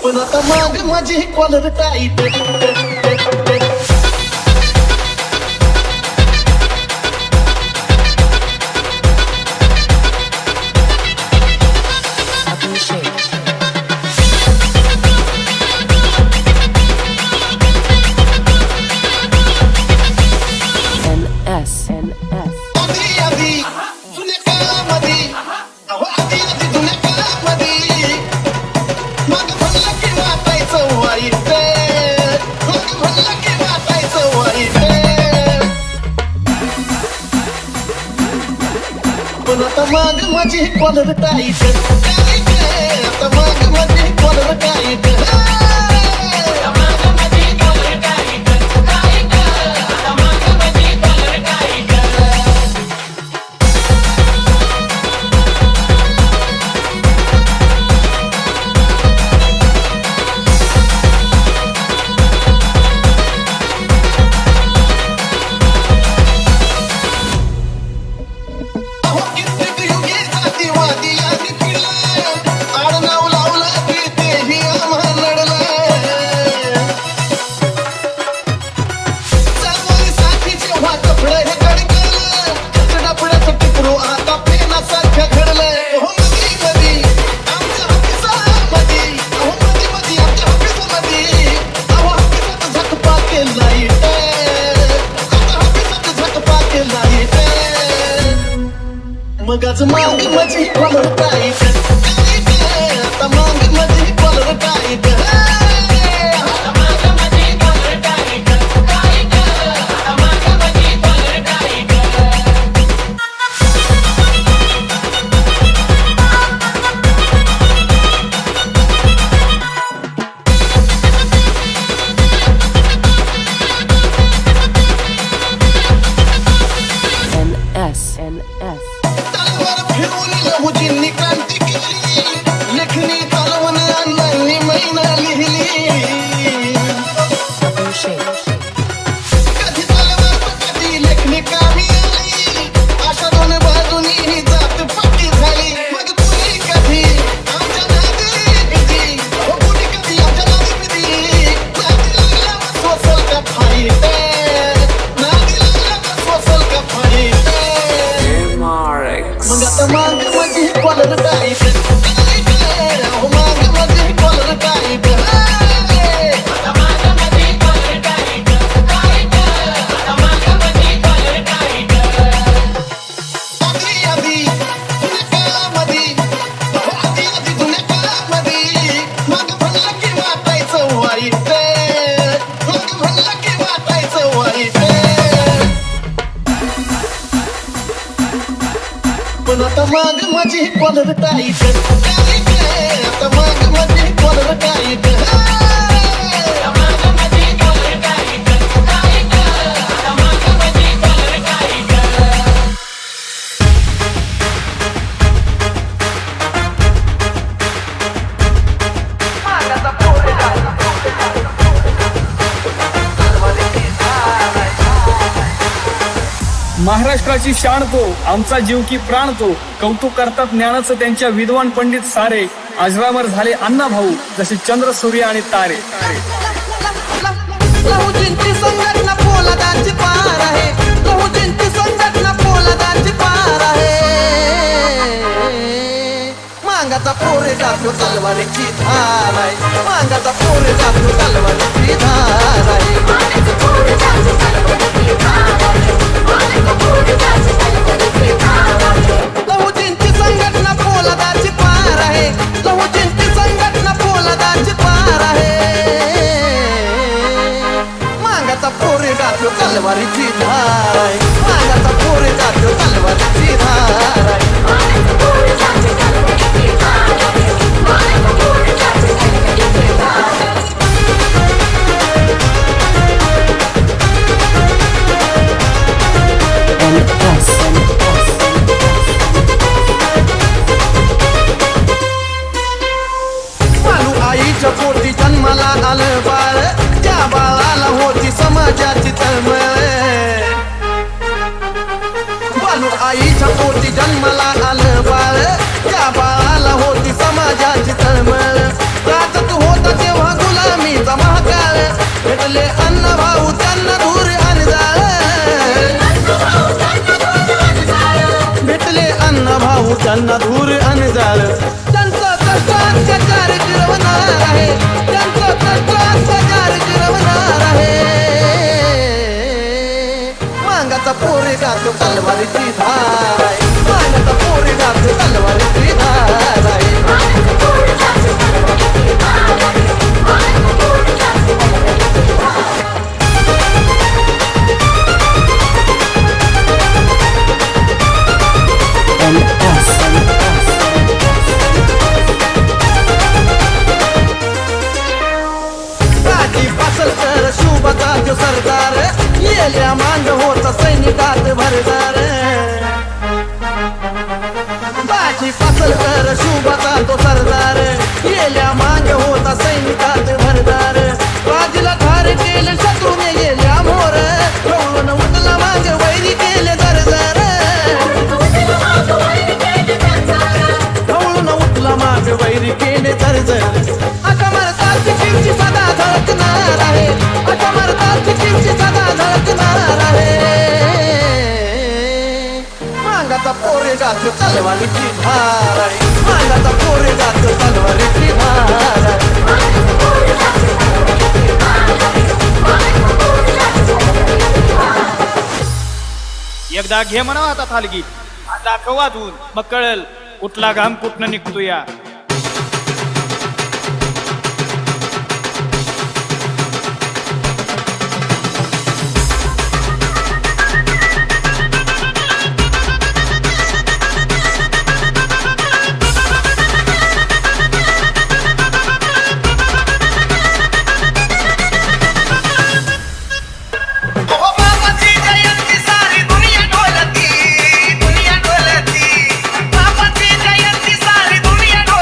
पण आता माग माझी कॉलर टाईट माग माझी कॉलर टाईट आता माग माझी कॉलर टाईट मगाच माग माझी कॉलर टाईट आता माग माझी कॉलर टाईट क्रांती केली लेखनी चालवून अण्णांनी महिना लिहिली कधी चालवत कधी लेखनी कामी आली अशा दोन बाजूनी जात पट्टी झाली मग कुणी कधी आमच्या नादी बिजी कुणी कधी आमच्या नादी बिजी नादी लागला सोसल का फाईट नादी लागला सोसल का फाईट मग आता माग माझी कॉलर टाईट माग माझी कॉलर टाईट पण आता माग माझी कॉलर टाईट आता माग माझी कॉलर टाईट महाराष्ट्राची शान तो आमचा जीव की प्राण तो कौतुक करतात ज्ञानाचं त्यांच्या विद्वान पंडित सारे अजरामर झाले अण्णा भाऊ जसे चंद्र सूर्य आणि तारे लहुजींची संघटना पोलादाची पार आहे लहुजींची संघटना पोलादाची पार आहे मांगाचा पोरे जातो तलवारीची धार आहे मांगाचा पोरे जातो तलवारीची धार आहे लहुजींची संघटना पोलादाची पार आहे लहुजींची संघटना पोलादाची पार आहे मांगाचा पोरे जातो तलवारीची धार आहे मांगाचा पोरे जातो तलवारीची धार आहे आईच्या पोटी जन्माला आलं बाळ त्या बाळाला होती समाजाची तळमळ बालू आईच्या पोटी जन्माला आलं बाळ त्या बाळाला होती समाजाची तळमळ राजत होत पोरेगात तलवारीची धार आहे मागाचा पोरेगात तलवारीची धार आहे काठी पासल तर शुभचा जो सरदार येल्या मांग होता सैनिकात भरदार काठी पासल तर शुभचा तो सरदार येल्या मांग होता सैनिकात भरदार बाजीला ठार केले शत्रूने येल्या मोर ढवळून उठला मांग वैरी केले दरदर ढवळून उठला मांग वैरी केले दरदर आता मरतात किमची सदा धडकणार आहे आता मरतात किमची सदा धडकणार आहे मांगाचा पोरेगात तलवारीची धार आहे मांगाचा पोरेगात तलवारीची धार आहे एकदा घे म्हणा आता थालगी दाखव वाजवून मग कळेल कुठला घाम कुठनं निघतो या ओ बाबाची जयंती सारी दुनिया डोलती बाबाची जयंती सारी दुनिया डोलती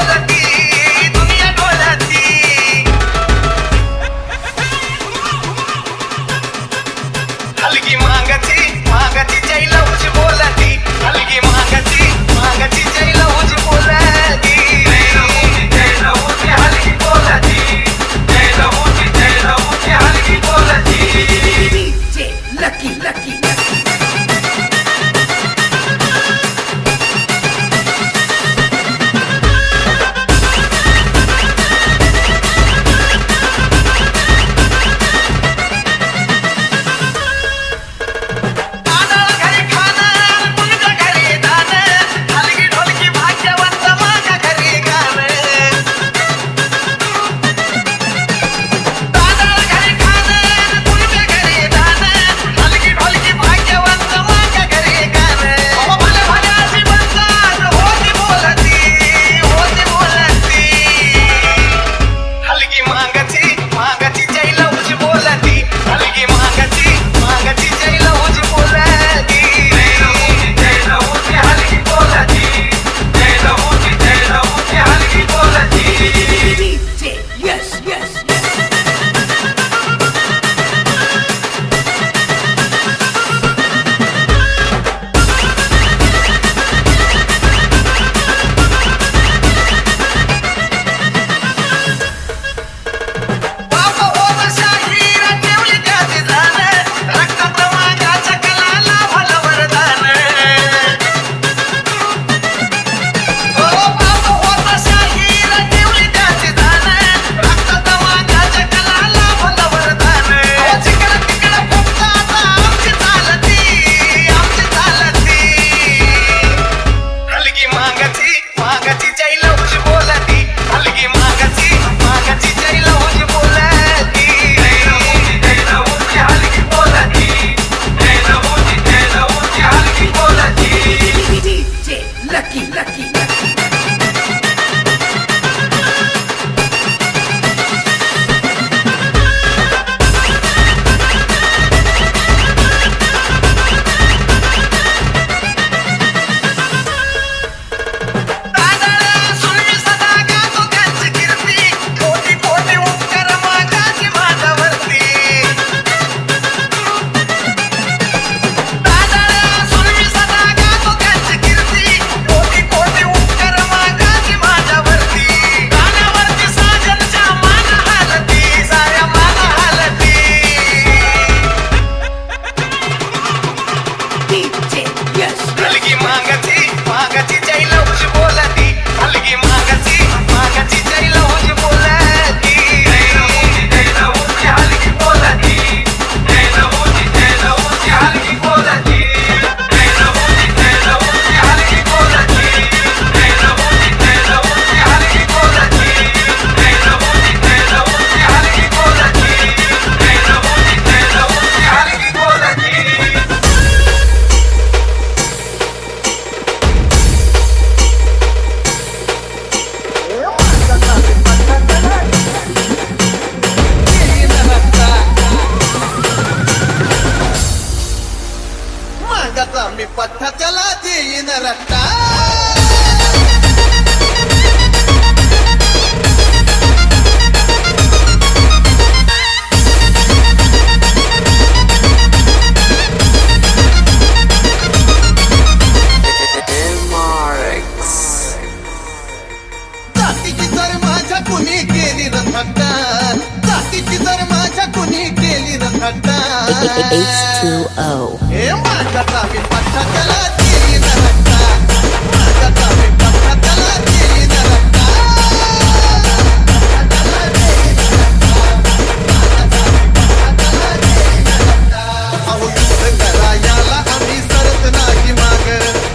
थट्टा जातीची जर माझ्या कुणी केली न थट्टा H2O. हे माझ्याचा मी पट्टा त्याला दिली न रट्टा माझ्याचा मी पट्टा त्याला दिली न रट्टा अहो युद्ध करायला आम्ही सरत नाही माग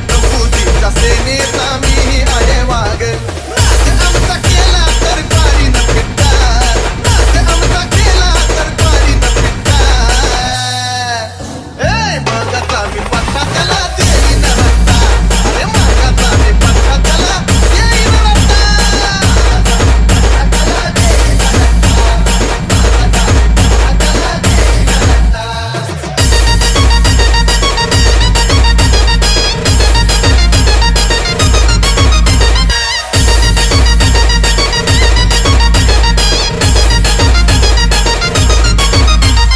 प्रभूजीच्या सेनेचा मी आहे वाघ नाच आमचा केला तर पारी न फिट्टा नाच आमचा केला तर पारी न फिट्टा ए मागाचा मी पट्टा त्याला देई न रट्टा अरे मागाचा मी पट्टा त्याला देई न रट्टा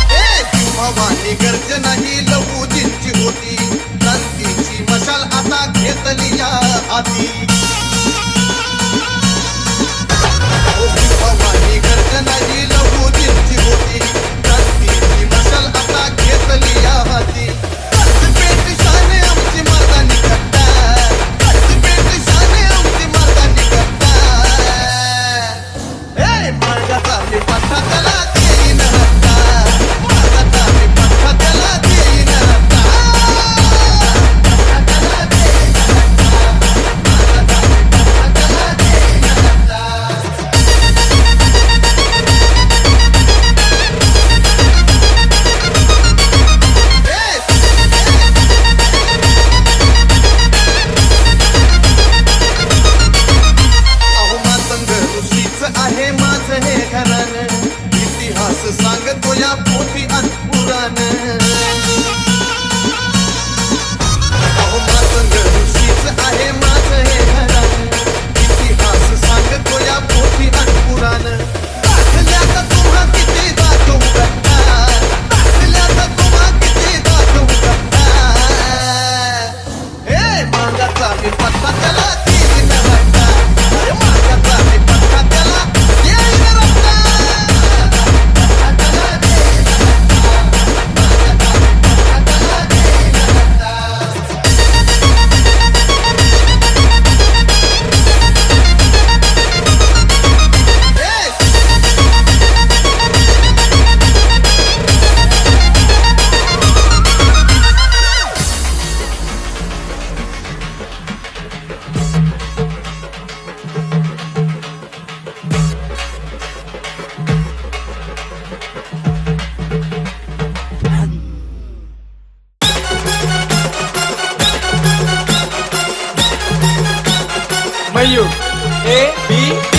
भवानी गर्जना ही लहूजींची होती क्रांतीची मशाल आता घेतली या हाती भवानी गर्जना ही लहूजींची होती क्रांतीची मशाल आता घेतली या हाती पेट शाने आमची मर्दानी कट्टा पेट शाने आमची मर्दानी कट्टा ए मार्गाचा मी पट्टा त्याला देई न रट्टा मार्गाचा मी पट्टा त्याला देई न रट्टा अहो मातंग ऋषीच आहे माझं हे घराणं इतिहास सांगतो या पोथी आणि पुराण अहो मातंग ऋषीच आहे माझं हे घराणं इतिहास सांगतो या पोथी आणि पुराण दाखल्यात तुम्हा किती दाखवू गट्टा दाखल्यात तुम्हा किती दाखवू गट्टा ए मागाचा मी पत्ता त्याला देई न रट्टा अरे मागाचा मी पत्ता त्याला देई न रट्टा मयूर A-B-D.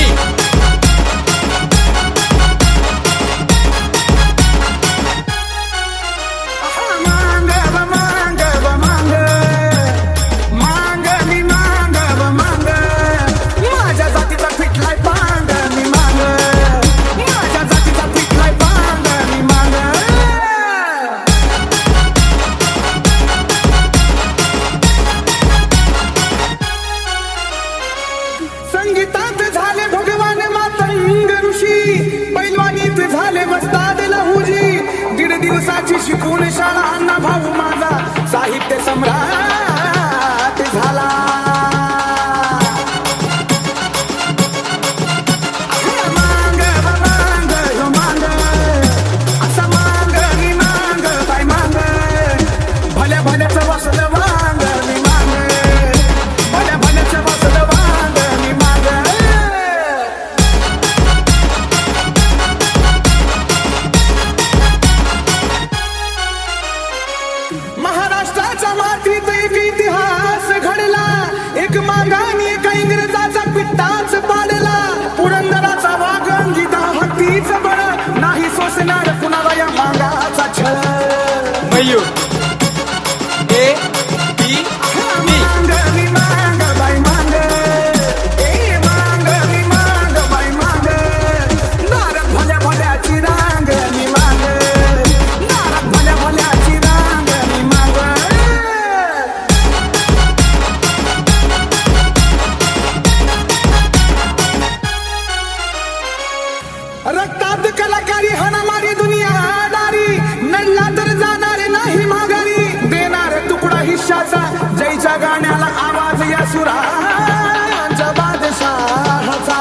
माझ्या जातीचा फिटलाय पांग मी माग माझ्या जातीचा फिटलाय पांग मी माग संगीतात झाले भगवान मातंग ऋषी पैलवानीत झाले वस्ताद लहुजी 1.5 दिवसाची शिकून शाळा अण्णा भाऊ माझा साहित्य सम्राट झाला मांग मांग हो मांग असा मांग मी मांग बाय मांग भल्या भल्याचं वसलं वांग मी मांग भल्या भल्याचं वसलं वांग मी मांग महाराष्ट्राच्या मातीत एक इतिहास घडला एक मागानी एका इंग्रजाचा पिट्टाच पाडला पुरंदराचा वाघ गीता हत्तीच बळ नाही सोसणार कुणाला या मागाचा छळ मयूर A-B-D. मांग मी मांग बाय मांग ए मांग मी मांग बाय मांग नारद भल्या भल्याची रांग मी मांग नारद भल्या भल्याची रांग मी मांग कलाकारी हाणामारी दुनियादारी नडला तर जाणार नाही माघारी देणार तुकडा हिश्शाचा जयच्या गाण्याला आवाज या सुरांच्या बादशाहाचा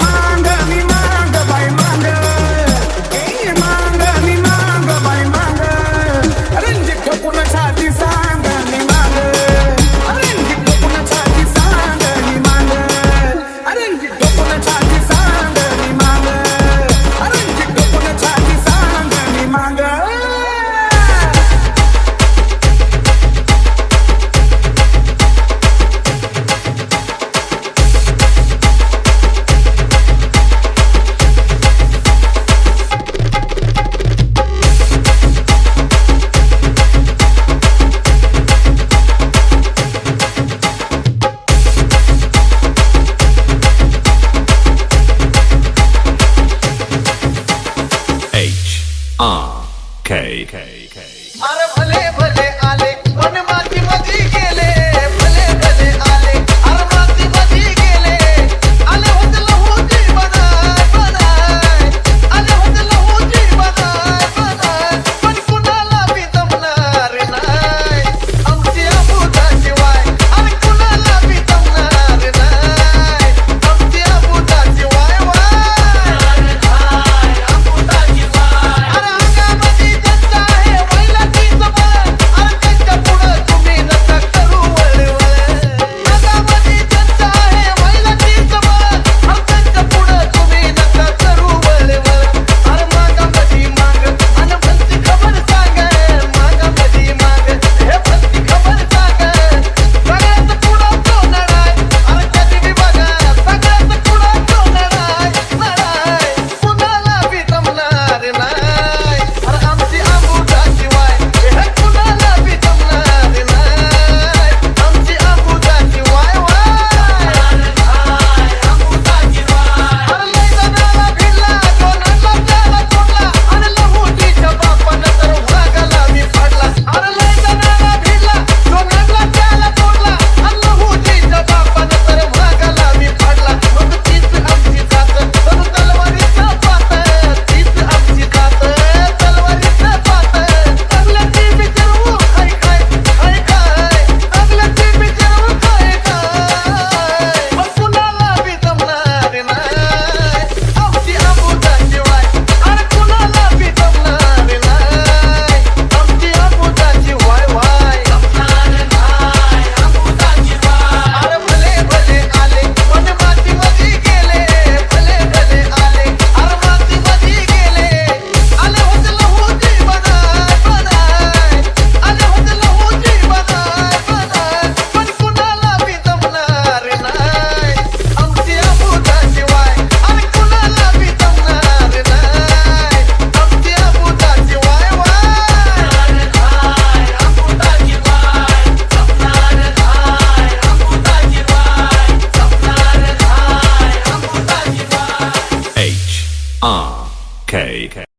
मांग मी मांग बाई मांग ए मांग मी मांग बाई मांग रणजित ठोकून छाती सांग मी मांग रणजित ठोकून छाती सांग मी मांग रणजित ठोकून छाती सांग मी मांग रणजित ठोकून छाती सांग मी मांग अरे भले भले आले पण माती मधी गेले भले भले आले अरे माती मधी गेले आले होते लहूची बनाय बनाय आले होते लहूची बनाय बनाय पण कुणाला बी जमणार नाही आमची अबुदाशिवाय अरे कुणाला बी जमणार नाही आमची अबुदाशिवाय वाय अबुदाशिवाय अरे अंगामध्ये जनता आहे बैलाची जबान अरे त्यांच्या पुढं तुम्ही नका करू वळवळ अंगामध्ये जनता आहे बैलाची जबान अरे त्यांच्या पुढं तुम्ही नका करू वळवळ अरे मागामध्ये माग आणि भलती खबर सांग मागामध्ये माग हे भलती खबर सांग सगळ्यात पुढं तो नडाय अरे कधी बी बघा सगळ्यात पुढं तो नडाय नडाय कुणाला बी जमणार नाही अरे आमची अबुदाशिवाय हे कुणाला बी जमणार नाही आमची अबुदाशिवाय वाय अबुदाशिवाय अरे लय जणाला भिडला दोनाला त्याला तोडला अरे लहूजीच्या बापानं तर वाघाला मी फाडला अरे लय जणाला भिडला दोनाला त्याला तोडला अरे लहूजीच्या बापानं तर वाघाला मी फाडला मग तीच आमची जात तर तलवारीचं पात तीच आमची जात तलवारीचं पात अगल्याची विचारू काय काय काय काय अगल्याची विचारू काय काय मग कुणाला बी जमणार नाही आमची अबुदाशिवाय अरे कुणाला बी जमणार नाही आमची अबुदाशिवाय वाय जमणार नाही अबुदाशिवाय अरे भले भले आले पण माती मधी गेले भले भले आले अरे माती मधी गेले आले होते लहूची बनाय बनाय आले होते लहूची बनाय बनाय पण कुणाला बी जमणार नाही आमची अबुदाशिवाय अरे कुणाला बी जमणार नाही आमची अबुदाशिवाय वाय अबुदाशिवाय जमणार नाही अबुदाशिवाय जमणार नाही अबुदाशिवाय HRK.